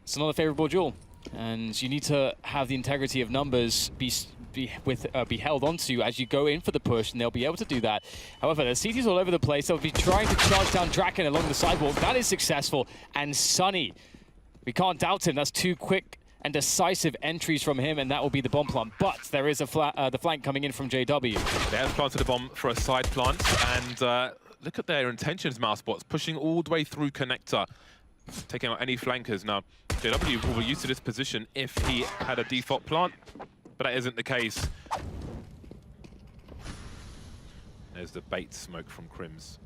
it's not a favorable duel. And you need to have the integrity of numbers be held onto as you go in for the push, and they'll be able to do that. However, there's CTs all over the place. They'll be trying to charge down Draken along the sidewalk. That is successful. And Sunny, we can't doubt him. That's two quick and decisive entries from him, and that will be the bomb plant. But there is the flank coming in from JW. They have planted a bomb for a side plant, and look at their intentions, Mousesports, pushing all the way through connector, taking out any flankers. Now, JW will be used to this position if he had a default plant, but that isn't the case. There's the bait smoke from Crims.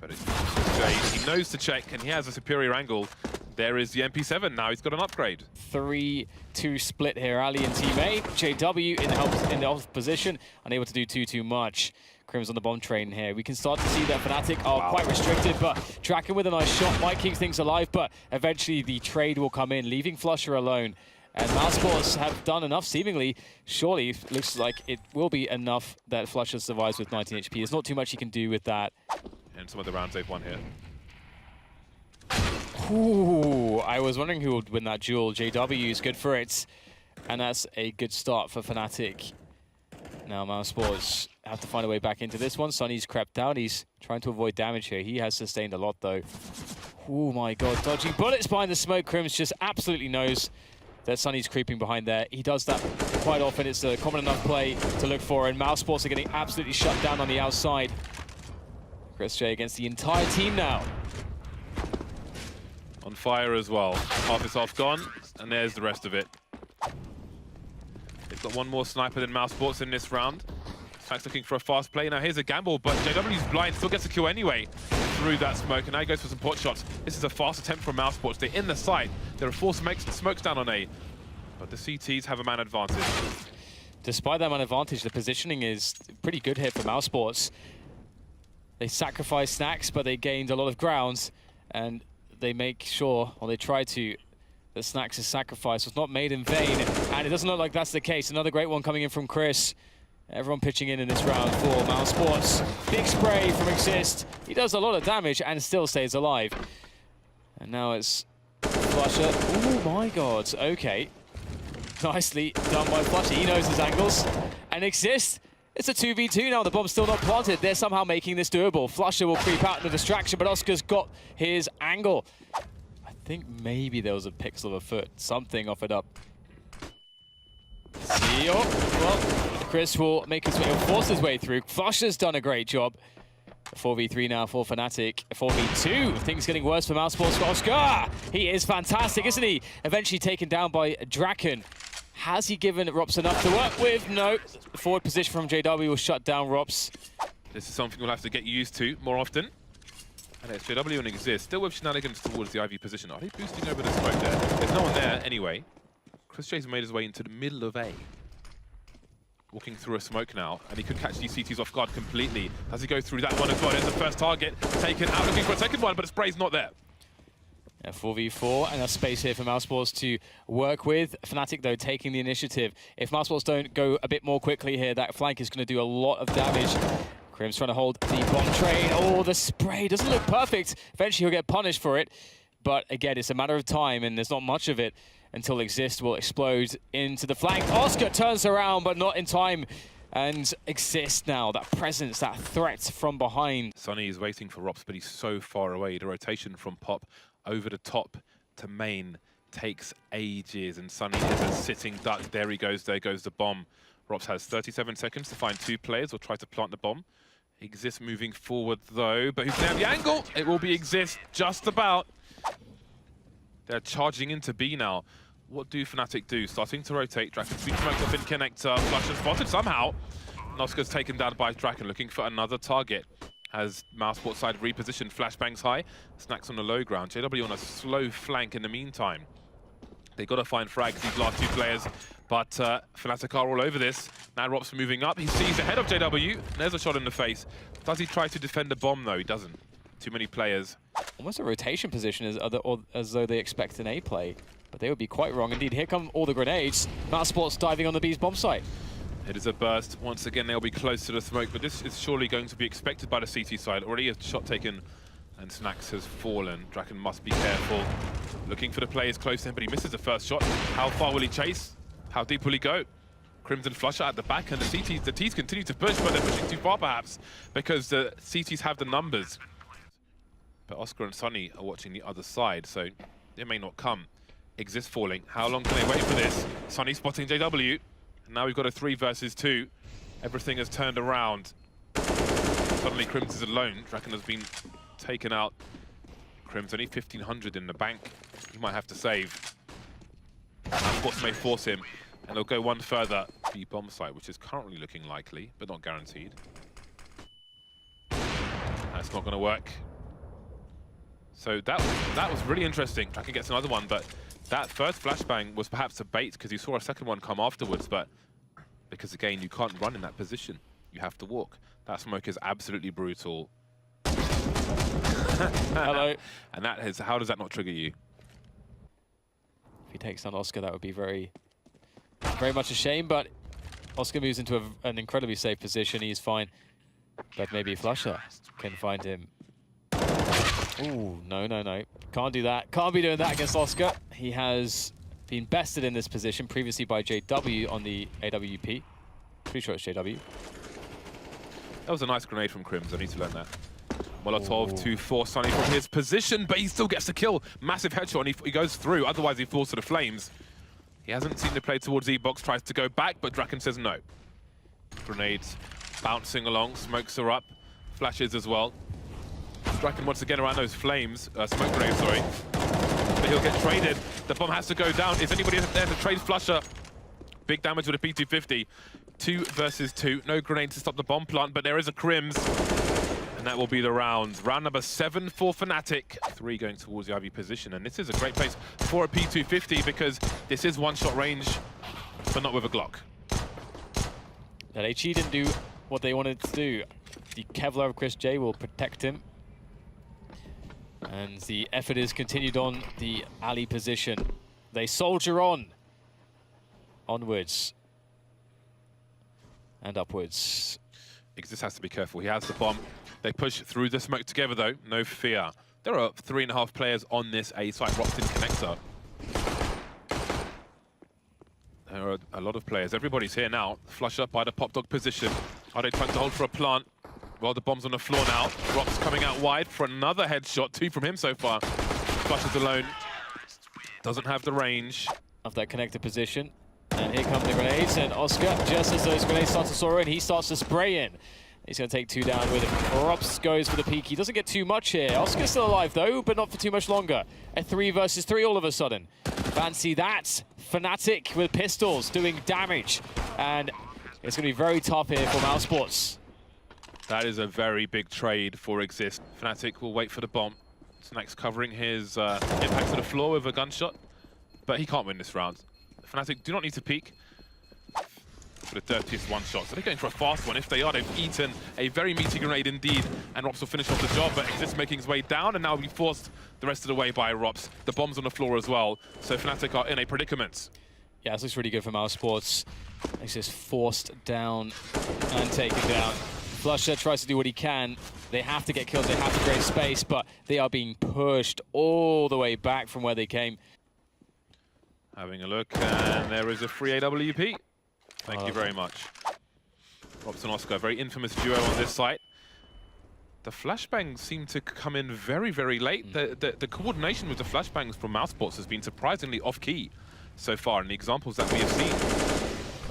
But it's Jay. He knows to check, and he has a superior angle. There is the MP7 now. He's got an upgrade. 3-2 split here. Ali and Team A. JW in the off position, unable to do too much. Crims on the bomb train here. We can start to see that Fnatic are quite restricted, but Draken with a nice shot might keep things alive, but eventually the trade will come in, leaving Flusher alone. And Mousesports have done enough, seemingly. Surely, looks like it will be enough that Flusher survives with 19 HP. There's not too much he can do with that. And some of the rounds they've won here. Ooh, I was wondering who would win that duel. JW is good for it. And that's a good start for Fnatic. Now Mousesports have to find a way back into this one. Sunny's crept down. He's trying to avoid damage here. He has sustained a lot, though. Oh my god, dodging bullets behind the smoke. Crims just absolutely knows that Sunny's creeping behind there. He does that quite often. It's a common enough play to look for, and Mousesports are getting absolutely shut down on the outside. Chris J against the entire team now. On fire as well. Half is off gone, and there's the rest of it. They've got one more sniper than Mousesports in this round. Snack's looking for a fast play. Now here's a gamble, but JW's blind, still gets a kill anyway through that smoke, and now he goes for some pot shots. This is a fast attempt from Mousesports. They're in the site. There are 4 smokes down on A, but the CTs have a man advantage. Despite that man advantage, the positioning is pretty good here for Mousesports. They sacrificed Snacks, but they gained a lot of grounds, and they make sure, or they try to, that Snacks' sacrifice was not made in vain, and it doesn't look like that's the case. Another great one coming in from Chris. Everyone pitching in this round for Mousesports. Big spray from Exist. He does a lot of damage and still stays alive. And now it's Flusher. Oh my god, okay. Nicely done by Flusher. He knows his angles. And Exist, it's a 2v2 now. The bomb's still not planted. They're somehow making this doable. Flusher will creep out in the distraction, but Oscar's got his angle. I think maybe there was a pixel of a foot. Something offered up. See, well, Chris will make his way, he'll force his way through. Flusher's done a great job. 4v3 now for Fnatic. 4v2. Things getting worse for Mousesports for Oscar. He is fantastic, isn't he? Eventually taken down by Draken. Has he given Rops enough to work with? No. The forward position from JW will shut down Rops. This is something we'll have to get used to more often. And it's JW and Exist, still with shenanigans towards the IV position. Are they boosting over the smoke there? There's no one there anyway. Chris J's made his way into the middle of A. Walking through a smoke now, and he could catch these CTs off guard completely. Does he go through that one as well? There's the first target taken out, looking for a second one, but the spray's not there. Yeah, 4v4, and a space here for Mousesports to work with. Fnatic, though, taking the initiative. If Mousesports don't go a bit more quickly here, that flank is going to do a lot of damage. Crims trying to hold the bomb train. Oh, the spray doesn't look perfect. Eventually, he'll get punished for it. But again, it's a matter of time, and there's not much of it until Exist will explode into the flank. Oscar turns around, but not in time. And Exist now, that presence, that threat from behind. Sunny is waiting for Rops, but he's so far away. The rotation from Pop over the top to main takes ages, and Sunny is a sitting duck. There he goes, there goes the bomb. Rops has 37 seconds to find 2 players or try to plant the bomb. Exist moving forward though, but who's going to have the angle? It will be Exist, just about. They're charging into B now. What do Fnatic do? Starting to rotate. Draken's been smoked up in connector. Flusher spotted somehow. Oscar's taken down by Draken, looking for another target. As Mousesports side repositioned, flashbangs high. Snacks on the low ground. JW on a slow flank in the meantime. They got to find frags, these last 2 players. But Fnatic are all over this. Now Rops moving up. He sees ahead of JW. There's a shot in the face. Does he try to defend the bomb though? He doesn't. Too many players. Almost a rotation position as though they expect an A play. But they would be quite wrong indeed. Here come all the grenades. Mousesports diving on the B's bomb site. It is a burst. Once again, they'll be close to the smoke, but this is surely going to be expected by the CT side. Already a shot taken And Snacks has fallen. Draken must be careful. Looking for the players close to him, but he misses the first shot. How far will he chase? How deep will he go? Crimson Flusher at the back, and the T's continue to push, but they're pushing too far perhaps, because the CTs have the numbers. But Oscar and Sunny are watching the other side, so it may not come. Exist falling. How long can they wait for this? Sunny spotting JW. And now we've got a 3 versus 2. Everything has turned around. Suddenly Crims is alone. Draken has been taken out. Crims only 1,500 in the bank. He might have to save. Mousesports may force him, and they'll go one further. The bomb site, which is currently looking likely, but not guaranteed. That's not going to work. So that was really interesting. Draken gets another one, but that first flashbang was perhaps a bait because you saw a second one come afterwards, but because again, you can't run in that position. You have to walk. That smoke is absolutely brutal. Hello. And that is, how does that not trigger you? If he takes down Oscar, that would be very much a shame, but Oscar moves into an incredibly safe position. He's fine, but maybe Flusher can find him. Ooh, no. Can't do that. Can't be doing that against Oscar. He has been bested in this position previously by JW on the AWP. Pretty sure it's JW. That was a nice grenade from Crims. I need to learn that. Molotov to force Sunny from his position, but he still gets the kill. Massive headshot, and he goes through. Otherwise, he falls to the flames. He hasn't seen the play towards E-Box, tries to go back, but Draken says no. Grenades bouncing along, smokes are up, flashes as well. Draken once again around those flames, smoke grenades, sorry. But he'll get traded. The bomb has to go down. Is anybody there to trade Flusher? Big damage with a P250. 2 versus 2. No grenades to stop the bomb plant, but there is a Crims. And that will be the round. Round number 7 for Fnatic. 3 going towards the IV position. And this is a great place for a P250 because this is one-shot range, but not with a Glock. That HE didn't do what they wanted to do. The Kevlar of Chris J will protect him. And the effort is continued on the alley position. They soldier on. Onwards. And upwards. Exist has to be careful. He has the bomb. They push through the smoke together, though. No fear. There are 3.5 players on this A site. Roxton connector. There are a lot of players. Everybody's here now. Flush up by the pop dog position. Are they trying to hold for a plant? Well, the bomb's on the floor now. Rox coming out wide for another headshot. 2 from him so far. Flush is alone. Doesn't have the range. Of that connector position. And here come the grenades. And Oscar, just as those grenades start to soar in, he starts to spray in. He's going to take 2 down with him. Rops goes for the peek. He doesn't get too much here. Oscar's still alive, though, but not for too much longer. A 3 versus 3 all of a sudden. Fancy that. Fnatic with pistols doing damage. And it's going to be very tough here for Mousesports. That is a very big trade for Exist. Fnatic will wait for the bomb. Snacks covering his impact to the floor with a gunshot. But he can't win this round. Fnatic do not need to peek for the dirtiest one shot. So they're going for a fast one. If they are, they've eaten a very meaty grenade indeed. And Rops will finish off the job, but Exist making his way down and now will be forced the rest of the way by Rops. The bomb's on the floor as well. So Fnatic are in a predicament. Yeah, this looks really good for Mousesports. Exist forced down and taken down. Flusher tries to do what he can. They have to get kills, they have to create space, but they are being pushed all the way back from where they came. Having a look, and there is a free AWP. Thank you very much. Rops and Oscar, very infamous duo on this site. The flashbangs seem to come in very, very late. The coordination with the flashbangs from Mousesports has been surprisingly off-key so far in the examples that we have seen.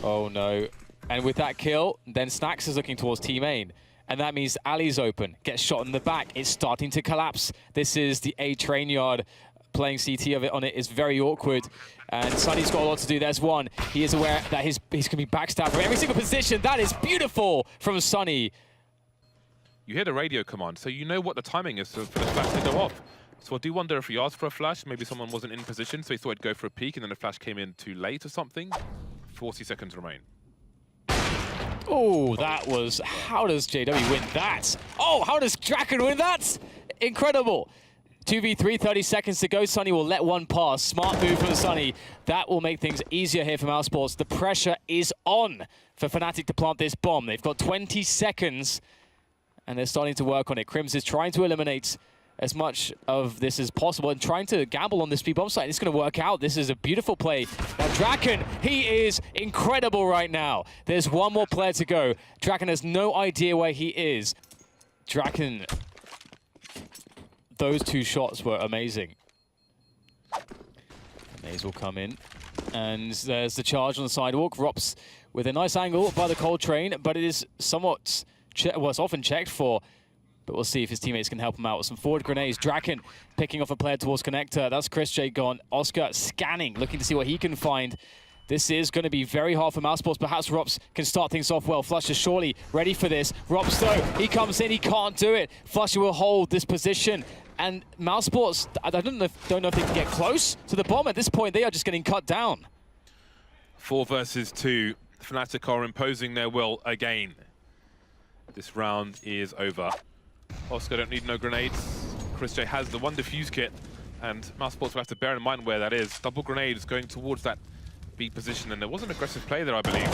Oh no. And with that kill, then Snacks is looking towards Team Main. And that means Ali's open, gets shot in the back. It's starting to collapse. This is the A train yard. Playing CT of it on it is very awkward. And Sunny's got a lot to do. There's one. He is aware that he's going to be backstabbed from every single position. That is beautiful from Sunny. You hear the radio command, so you know what the timing is for the flash to go off. So I do wonder if he asked for a flash. Maybe someone wasn't in position, so he thought he'd go for a peek, and then the flash came in too late or something. 40 seconds remain. Oh, that was... How does JW win that? Oh, how does Draken win that? Incredible. 2v3, 30 seconds to go. Sunny will let one pass. Smart move from Sunny. That will make things easier here for Mousesports. The pressure is on for Fnatic to plant this bomb. They've got 20 seconds, and they're starting to work on it. Crims is trying to eliminate as much of this as possible and trying to gamble on this B bomb site. It's going to work out. This is a beautiful play. Now, Draken, he is incredible right now. There's one more player to go. Draken has no idea where he is. Draken, those two shots were amazing. Maze will come in. And there's the charge on the sidewalk. Rops with a nice angle by the cold train, but it is somewhat, well, it's often checked for. But we'll see if his teammates can help him out with some forward grenades. Draken picking off a player towards connector. That's Chris J gone. Oscar scanning, looking to see what he can find. This is going to be very hard for Mousesports. Perhaps Rops can start things off well. Flusher surely ready for this. Rops though, he comes in, he can't do it. Flusher will hold this position. And Mousesports, I don't know if they can get close to the bomb. At this point, they are just getting cut down. 4 versus 2. Fnatic are imposing their will again. This round is over. Oscar don't need no grenades. Chris J has the one defuse kit, and Mousesports will have to bear in mind where that is. Double grenades going towards that B position, and there was an aggressive play there, I believe.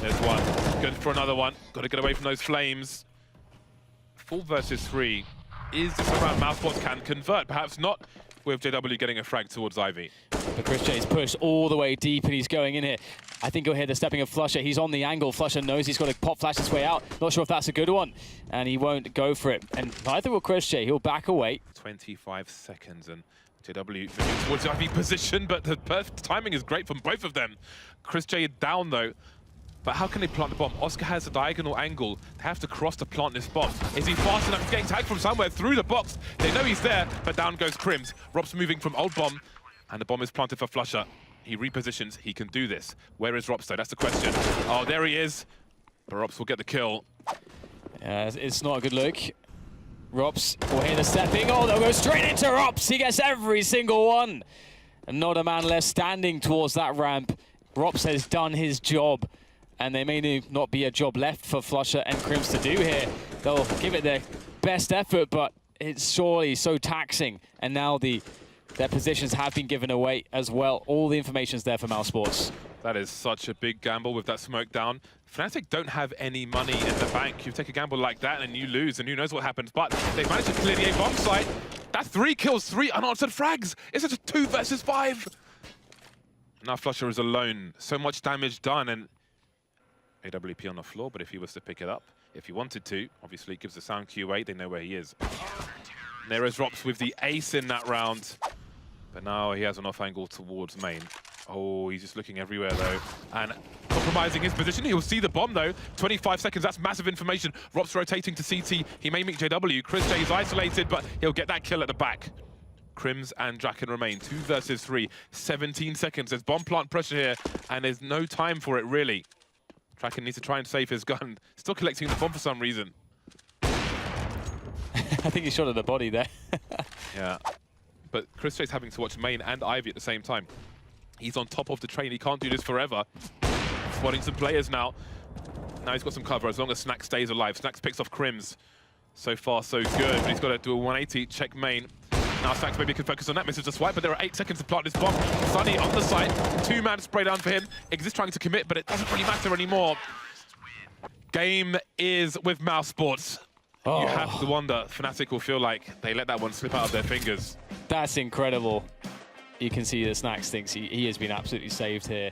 There's one. Good for another one. Got to get away from those flames. 4 versus 3. Is this a round Mousesports can convert? Perhaps not, with JW getting a frag towards Ivy. But Chris J's pushed all the way deep, and he's going in here. I think you'll hear the stepping of Flusher. He's on the angle. Flusher knows he's got to pop flash his way out. Not sure if that's a good one, and he won't go for it. And neither will Chris J. He'll back away. 25 seconds, and JW moving towards the Ivy position, but the timing is great from both of them. Chris J down, though. But how can they plant the bomb? Oscar has a diagonal angle. They have to cross to plant this bomb. Is he fast enough? He's getting tagged from somewhere through the box. They know he's there, but down goes Crims. Rob's moving from old bomb, and the bomb is planted for Flusher. He repositions. He can do this. Where is Robs, though? That's the question. Oh, there he is. But Robs will get the kill. It's not a good look. Rops will hear the stepping. Oh, they'll go straight into Rops. He gets every single one. And not a man left standing towards that ramp. Rops has done his job. And there may not be a job left for Flusher and Crims to do here. They'll give it their best effort, but it's surely so taxing. And now their positions have been given away as well. All the information's there for Mousesports. That is such a big gamble with that smoke down. Fnatic don't have any money in the bank. You take a gamble like that and you lose, and who knows what happens. But they've managed to clear the A bomb site. That's 3 kills, 3 unanswered frags. It's just 2 versus 5. Now Flusher is alone. So much damage done, and AWP on the floor, but if he was to pick it up, if he wanted to, obviously it gives the sound QA, they know where he is. There is Rops with the ace in that round, but now he has an off angle towards main. Oh, he's just looking everywhere though, and compromising his position. He'll see the bomb though. 25 seconds, that's massive information. Rops rotating to CT, he may meet JW. Chris J is isolated, but he'll get that kill at the back. Crims and Draken remain 2 versus 3, 17 seconds. There's bomb plant pressure here, and there's no time for it really. Draken needs to try and save his gun. Still collecting the bomb for some reason. I think he shot at the body there. Yeah. But Chris J's having to watch main and Ivy at the same time. He's on top of the train. He can't do this forever. Spotting some players now. Now he's got some cover as long as Snack stays alive. Snack picks off Crims. So far, so good. But he's got to do a 180, check main. Now Snack maybe can focus on that. Misses the swipe, but there are 8 seconds to plant this bomb. Sunny on the site. 2-man spray down for him. Exist trying to commit, but it doesn't really matter anymore. Game is with Mousesports. Oh. You have to wonder, Fnatic will feel like they let that one slip out of their fingers. That's incredible. You can see that Snacks thinks he has been absolutely saved here.